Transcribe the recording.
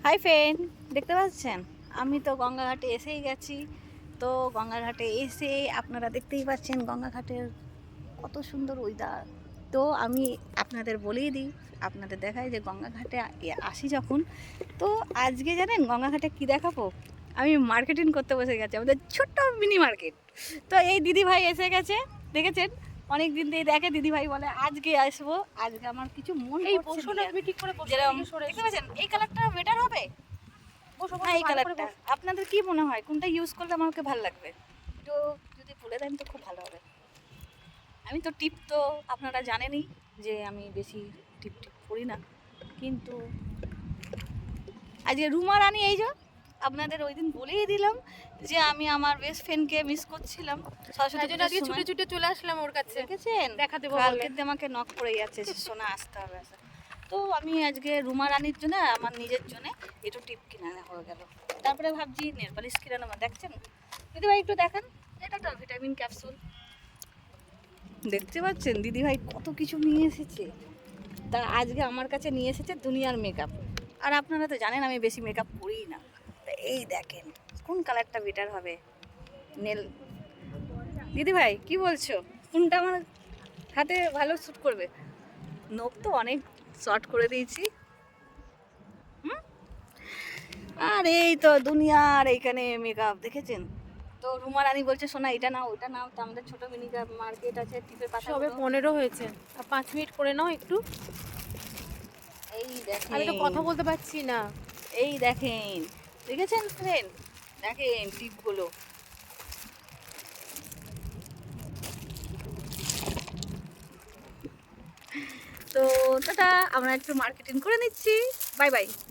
Hi friend, দেখতে পাচ্ছেন আমি তো গঙ্গাঘাটে এসেই গেছি। তো গঙ্গাঘাটে এসে আপনারা দেখতেই পাচ্ছেন গঙ্গাঘাটের কত সুন্দর ওয়েদার। তো আমি আপনাদের বলেই দিই, আপনাদের দেখাই যে গঙ্গাঘাটে আসি যখন, তো আজকে জানেন গঙ্গাঘাটে কি দেখাবো, আমি মার্কেটিং করতে বসে গেছি, আমাদের ছোট্ট মিনি মার্কেট। তো এই দিদি ভাই এসে গেছে, দেখেছেন অনেক দিন দিয়ে দেখে, দিদি ভাই বলে আজকে আসবো, আজকে আমার কিছু মন এই করছে বসো না, নিয়ে। তুমি ঠিক করে বসো, যেরকম এদিকে সরে দেখতে এসো। পাচ্ছেন এই কালারটা বেটার হবে বসো না, বসো, এই ভালো করে কালারটা বসো। আপনাদের কি মনে হয় কোনটা ইউজ করলে আমাকে ভালো লাগবে? একটু যদি বলে দেন তো খুব ভালো হবে। আমি তো টিপ তো আপনারা জানেনই যে আমি বেশি টিপ টিপ করি না, কিন্তু আজকে রুমা রানী এই যে আপনাদের ওই দিন বলেই দিলাম যে আমি আমার বেস্ট ফ্রেন্ডকে মিস করছিলাম সরস্বতী তাই জন্য পুজোর আজকে সময়। ছুটে ছুটে চলে আসলাম ওর কাছে দেখেছেন দেখা দেবো বলে। কালকে দিয়ে আমাকে নক করে যাচ্ছে যে সোনা আসতে হবে আসতে হবে। তো আমি আজকে রুমা রানীর জন্য আমার নিজের জন্য একটু টিপ কিনে আনা হয়ে গেল। তারপরে ভাবছি নেল পালিশ কিনে নেবো, দেখছেন দিদিভাই একটু দেখান, এটা তো ভিটামিন ক্যাপসুল। দেখতে পাচ্ছেন দিদিভাই কত কিছু নিয়ে এসেছে, তা আজকে আমার কাছে নিয়ে এসেছে দুনিয়ার মেকআপ। আর আপনারা তো জানেন আমি বেশি মেকআপ করিই না, তা এই দেখেন কোন কালারটা বেটার হবে নেল। দিদিভাই কি বলছো, কোনটা আমার হাতে ভালো স্যুট করবে? নখ তো অনেক শর্ট করে দিয়েছি। হুম, আর এই তো দুনিয়ার এইখানে মেকআপ দেখেছেন। তো রুমা রানী বলছে সোনা এটা নাও ওটা নাও, তো আমাদের ছোট মিনি মার্কেট আছে টিপের পাশে। সবে 15 হয়েছে, আর 5 মিনিট করে নাও একটু। এই আমি তো দেখেন, কথা বলতে পারছি না। এই দেখেন, দেখেছেন ফ্রেন্ড, দেখেন টিপগুলো। তো টাটা, আমরা একটু মার্কেটিং করে নিচ্ছি। Bye bye.